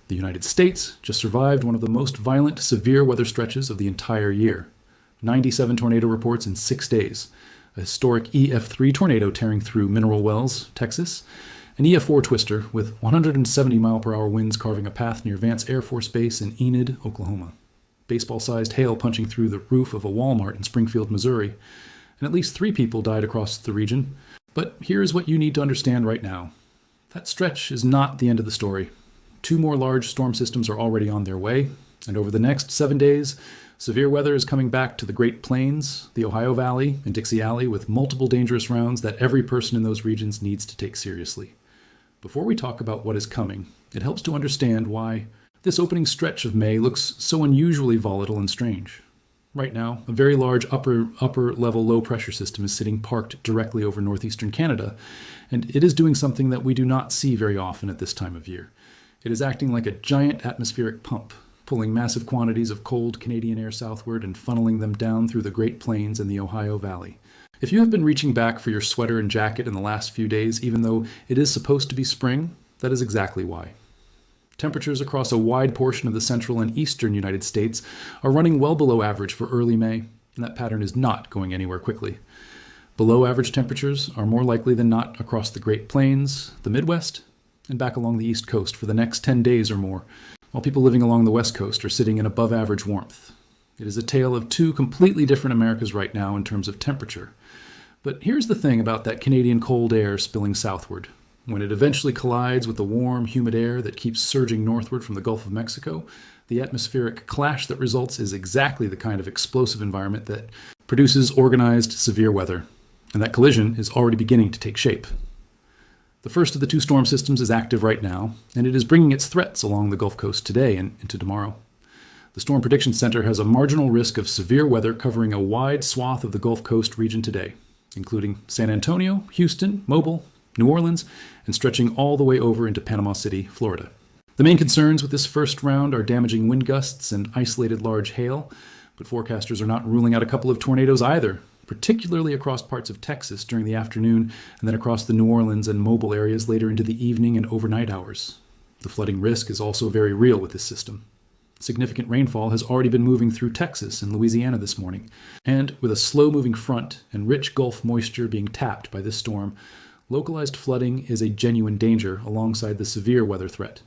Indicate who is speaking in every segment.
Speaker 1: The United States just survived one of the most violent, severe weather stretches of the entire year. 97 tornado reports in 6 days. A historic EF3 tornado tearing through Mineral Wells, Texas. An EF4 twister with 170-mile-per-hour winds carving a path near Vance Air Force Base in Enid, Oklahoma. Baseball-sized hail punching through the roof of a Walmart in Springfield, Missouri. And at least 3 people died across the region. But here's what you need to understand right now. That stretch is not the end of the story. 2 more large storm systems are already on their way, and over the next 7 days, severe weather is coming back to the Great Plains, the Ohio Valley, and Dixie Alley with multiple dangerous rounds that every person in those regions needs to take seriously. Before we talk about what is coming, it helps to understand why this opening stretch of May looks so unusually volatile and strange. Right now, a very large upper-level low-pressure system is sitting parked directly over northeastern Canada, and it is doing something that we do not see very often at this time of year. It is acting like a giant atmospheric pump, pulling massive quantities of cold Canadian air southward and funneling them down through the Great Plains and the Ohio Valley. If you have been reaching back for your sweater and jacket in the last few days, even though it is supposed to be spring, that is exactly why. Temperatures across a wide portion of the central and eastern United States are running well below average for early May, and that pattern is not going anywhere quickly. Below average temperatures are more likely than not across the Great Plains, the Midwest, and back along the East Coast for the next 10 days or more, while people living along the West Coast are sitting in above average warmth. It is a tale of 2 completely different Americas right now in terms of temperature. But here's the thing about that Canadian cold air spilling southward. When it eventually collides with the warm, humid air that keeps surging northward from the Gulf of Mexico, the atmospheric clash that results is exactly the kind of explosive environment that produces organized, severe weather. And that collision is already beginning to take shape. The first of the 2 storm systems is active right now, and it is bringing its threats along the Gulf Coast today and into tomorrow. The Storm Prediction Center has a marginal risk of severe weather covering a wide swath of the Gulf Coast region today, including San Antonio, Houston, Mobile, New Orleans, and stretching all the way over into Panama City, Florida. The main concerns with this first round are damaging wind gusts and isolated large hail, but forecasters are not ruling out a couple of tornadoes either, particularly across parts of Texas during the afternoon and then across the New Orleans and Mobile areas later into the evening and overnight hours. The flooding risk is also very real with this system. Significant rainfall has already been moving through Texas and Louisiana this morning, and with a slow-moving front and rich Gulf moisture being tapped by this storm, localized flooding is a genuine danger alongside the severe weather threat.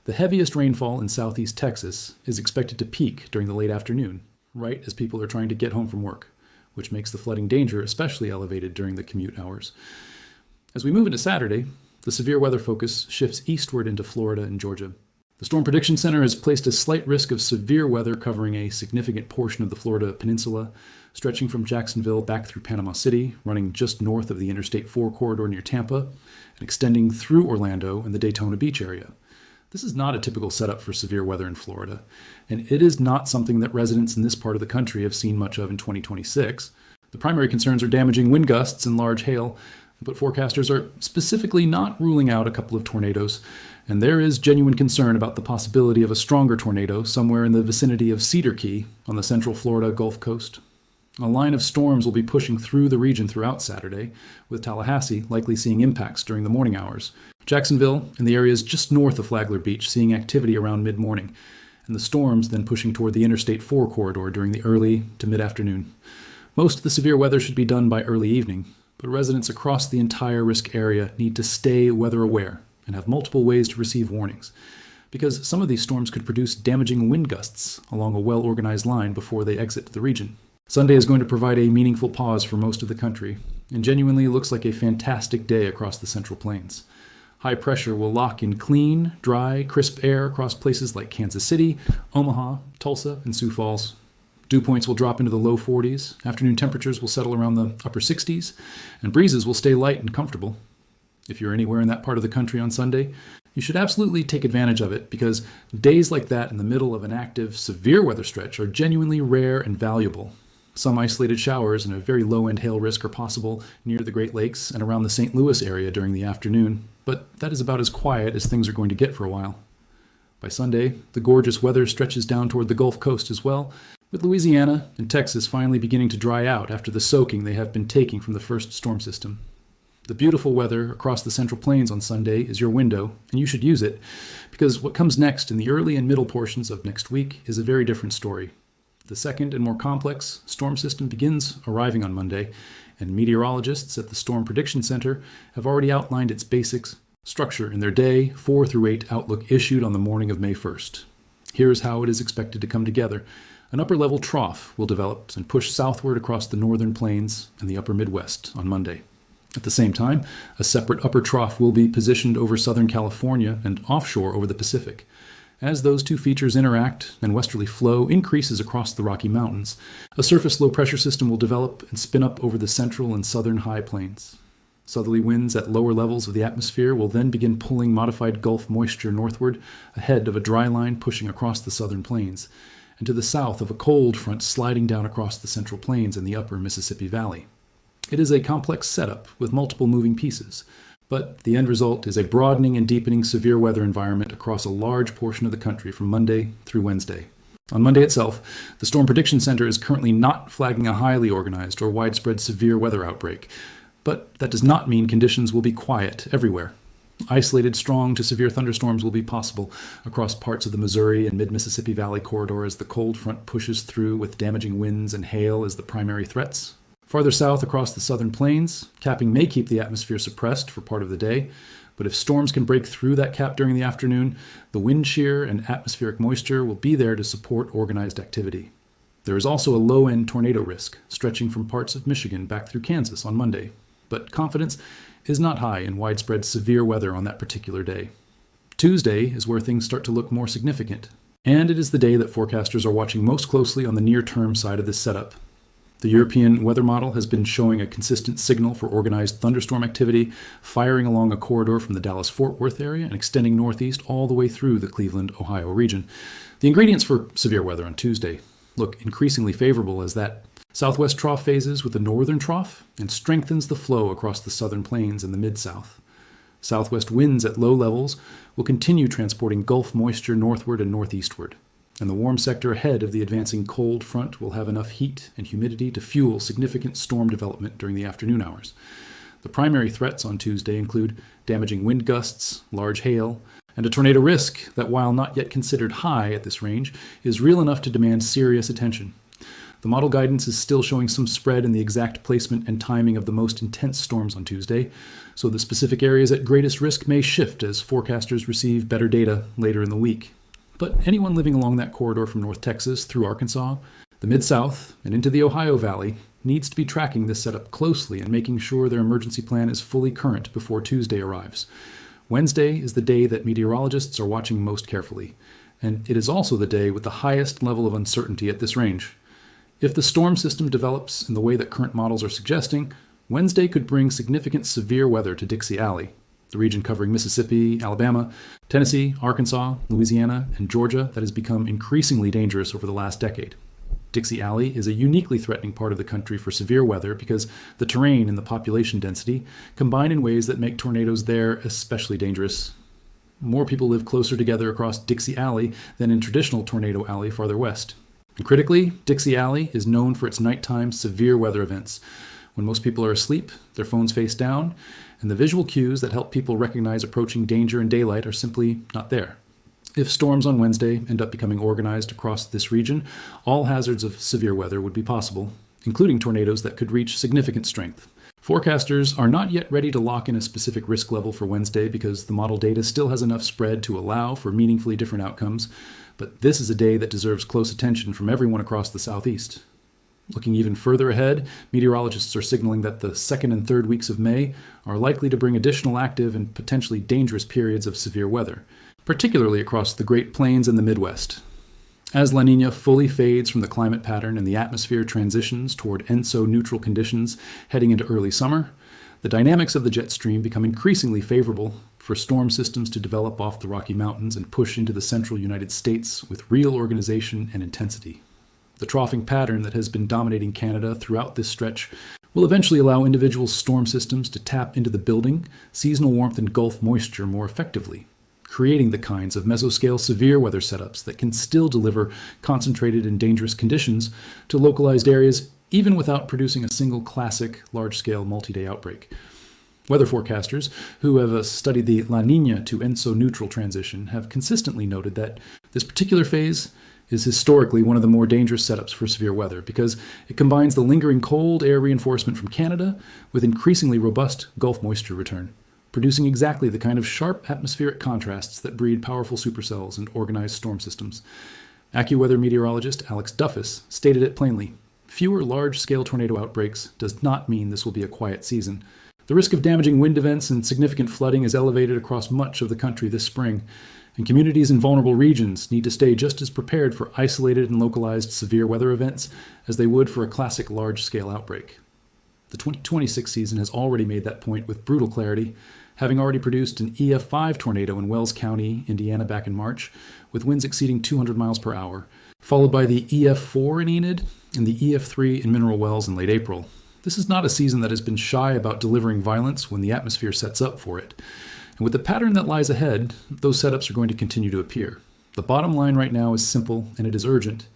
Speaker 1: The heaviest rainfall in southeast Texas is expected to peak during the late afternoon, right as people are trying to get home from work, which makes the flooding danger especially elevated during the commute hours. As we move into Saturday, the severe weather focus shifts eastward into Florida and Georgia. The Storm Prediction Center has placed a slight risk of severe weather covering a significant portion of the Florida peninsula, stretching from Jacksonville back through Panama City, running just north of the Interstate 4 corridor near Tampa, and extending through Orlando and the Daytona Beach area. This is not a typical setup for severe weather in Florida, and it is not something that residents in this part of the country have seen much of in 2026. The primary concerns are damaging wind gusts and large hail, but forecasters are specifically not ruling out a couple of tornadoes, and there is genuine concern about the possibility of a stronger tornado somewhere in the vicinity of Cedar Key on the central Florida Gulf Coast. A line of storms will be pushing through the region throughout Saturday, with Tallahassee likely seeing impacts during the morning hours. Jacksonville and the areas just north of Flagler Beach seeing activity around mid-morning, and the storms then pushing toward the Interstate 4 corridor during the early to mid-afternoon. Most of the severe weather should be done by early evening, but residents across the entire risk area need to stay weather aware and have multiple ways to receive warnings, because some of these storms could produce damaging wind gusts along a well-organized line before they exit the region. Sunday is going to provide a meaningful pause for most of the country, and genuinely looks like a fantastic day across the Central Plains. High pressure will lock in clean, dry, crisp air across places like Kansas City, Omaha, Tulsa, and Sioux Falls. Dew points will drop into the low 40s, afternoon temperatures will settle around the upper 60s, and breezes will stay light and comfortable. If you're anywhere in that part of the country on Sunday, you should absolutely take advantage of it, because days like that in the middle of an active, severe weather stretch are genuinely rare and valuable. Some isolated showers and a very low-end hail risk are possible near the Great Lakes and around the St. Louis area during the afternoon, but that is about as quiet as things are going to get for a while. By Sunday, the gorgeous weather stretches down toward the Gulf Coast as well, with Louisiana and Texas finally beginning to dry out after the soaking they have been taking from the first storm system. The beautiful weather across the Central Plains on Sunday is your window, and you should use it, because what comes next in the early and middle portions of next week is a very different story. The second and more complex storm system begins arriving on Monday, and meteorologists at the Storm Prediction Center have already outlined its basic structure in their day 4 through 8 outlook issued on the morning of May 1st. Here's how it is expected to come together. An upper-level trough will develop and push southward across the northern plains and the upper Midwest on Monday. At the same time, a separate upper trough will be positioned over Southern California and offshore over the Pacific. As those two features interact and westerly flow increases across the Rocky Mountains, a surface low-pressure system will develop and spin up over the central and southern high plains. Southerly winds at lower levels of the atmosphere will then begin pulling modified Gulf moisture northward ahead of a dry line pushing across the southern plains, and to the south of a cold front sliding down across the Central Plains and the upper Mississippi Valley. It is a complex setup with multiple moving pieces, but the end result is a broadening and deepening severe weather environment across a large portion of the country from Monday through Wednesday. On Monday itself, the Storm Prediction Center is currently not flagging a highly organized or widespread severe weather outbreak, but that does not mean conditions will be quiet everywhere. Isolated strong to severe thunderstorms will be possible across parts of the Missouri and mid-Mississippi Valley corridor as the cold front pushes through with damaging winds and hail as the primary threats. Farther south across the southern plains, capping may keep the atmosphere suppressed for part of the day, but if storms can break through that cap during the afternoon, the wind shear and atmospheric moisture will be there to support organized activity. There is also a low-end tornado risk, stretching from parts of Michigan back through Kansas on Monday, but confidence is not high in widespread severe weather on that particular day. Tuesday is where things start to look more significant, and it is the day that forecasters are watching most closely on the near-term side of this setup. The European weather model has been showing a consistent signal for organized thunderstorm activity, firing along a corridor from the Dallas-Fort Worth area and extending northeast all the way through the Cleveland, Ohio region. The ingredients for severe weather on Tuesday look increasingly favorable as that southwest trough phases with the northern trough and strengthens the flow across the southern plains and the mid-south. Southwest winds at low levels will continue transporting Gulf moisture northward and northeastward, and the warm sector ahead of the advancing cold front will have enough heat and humidity to fuel significant storm development during the afternoon hours. The primary threats on Tuesday include damaging wind gusts, large hail, and a tornado risk that, while not yet considered high at this range, is real enough to demand serious attention. The model guidance is still showing some spread in the exact placement and timing of the most intense storms on Tuesday, so the specific areas at greatest risk may shift as forecasters receive better data later in the week. But anyone living along that corridor from North Texas through Arkansas, the Mid-South, and into the Ohio Valley needs to be tracking this setup closely and making sure their emergency plan is fully current before Tuesday arrives. Wednesday is the day that meteorologists are watching most carefully, and it is also the day with the highest level of uncertainty at this range. If the storm system develops in the way that current models are suggesting, Wednesday could bring significant severe weather to Dixie Alley, the region covering Mississippi, Alabama, Tennessee, Arkansas, Louisiana, and Georgia that has become increasingly dangerous over the last decade. Dixie Alley is a uniquely threatening part of the country for severe weather because the terrain and the population density combine in ways that make tornadoes there especially dangerous. More people live closer together across Dixie Alley than in traditional Tornado Alley farther west. And critically, Dixie Alley is known for its nighttime severe weather events. When most people are asleep, their phones face down, and the visual cues that help people recognize approaching danger in daylight are simply not there. If storms on Wednesday end up becoming organized across this region, all hazards of severe weather would be possible, including tornadoes that could reach significant strength. Forecasters are not yet ready to lock in a specific risk level for Wednesday because the model data still has enough spread to allow for meaningfully different outcomes, but this is a day that deserves close attention from everyone across the Southeast. Looking even further ahead, meteorologists are signaling that the second and third weeks of May are likely to bring additional active and potentially dangerous periods of severe weather, particularly across the Great Plains and the Midwest. As La Niña fully fades from the climate pattern and the atmosphere transitions toward ENSO-neutral conditions heading into early summer, the dynamics of the jet stream become increasingly favorable for storm systems to develop off the Rocky Mountains and push into the central United States with real organization and intensity. The troughing pattern that has been dominating Canada throughout this stretch will eventually allow individual storm systems to tap into the building, seasonal warmth, and Gulf moisture more effectively, creating the kinds of mesoscale severe weather setups that can still deliver concentrated and dangerous conditions to localized areas even without producing a single classic large-scale multi-day outbreak. Weather forecasters who have studied the La Nina to ENSO neutral transition have consistently noted that this particular phase is historically one of the more dangerous setups for severe weather because it combines the lingering cold air reinforcement from Canada with increasingly robust Gulf moisture return, producing exactly the kind of sharp atmospheric contrasts that breed powerful supercells and organized storm systems. AccuWeather meteorologist Alex Duffus stated it plainly: fewer large-scale tornado outbreaks does not mean this will be a quiet season. The risk of damaging wind events and significant flooding is elevated across much of the country this spring, and communities in vulnerable regions need to stay just as prepared for isolated and localized severe weather events as they would for a classic large-scale outbreak. The 2026 season has already made that point with brutal clarity, having already produced an EF5 tornado in Wells County, Indiana back in March, with winds exceeding 200 miles per hour, followed by the EF4 in Enid and the EF3 in Mineral Wells in late April. This is not a season that has been shy about delivering violence when the atmosphere sets up for it. And with the pattern that lies ahead, those setups are going to continue to appear. The bottom line right now is simple, and it is urgent.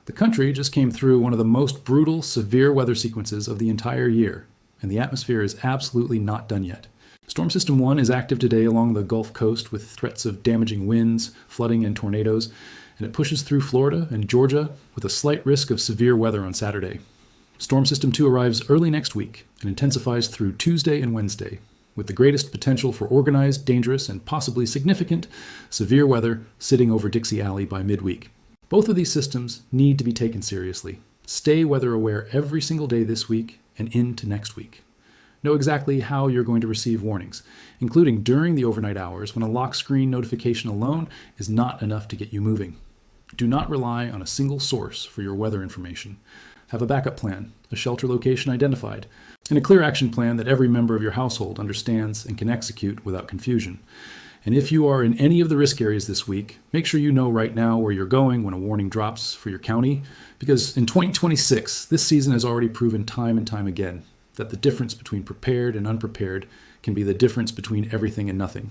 Speaker 1: The country just came through one of the most brutal, severe weather sequences of the entire year, and the atmosphere is absolutely not done yet. Storm System 1 is active today along the Gulf Coast with threats of damaging winds, flooding, and tornadoes, and it pushes through Florida and Georgia with a slight risk of severe weather on Saturday. Storm System 2 arrives early next week and intensifies through Tuesday and Wednesday, with the greatest potential for organized, dangerous, and possibly significant severe weather sitting over Dixie Alley by midweek. Both of these systems need to be taken seriously. Stay weather aware every single day this week and into next week. Know exactly how you're going to receive warnings, including during the overnight hours when a lock screen notification alone is not enough to get you moving. Do not rely on a single source for your weather information. Have a backup plan, a shelter location identified, and a clear action plan that every member of your household understands and can execute without confusion. And if you are in any of the risk areas this week, make sure you know right now where you're going when a warning drops for your county, because in 2026, this season has already proven time and time again that the difference between prepared and unprepared can be the difference between everything and nothing.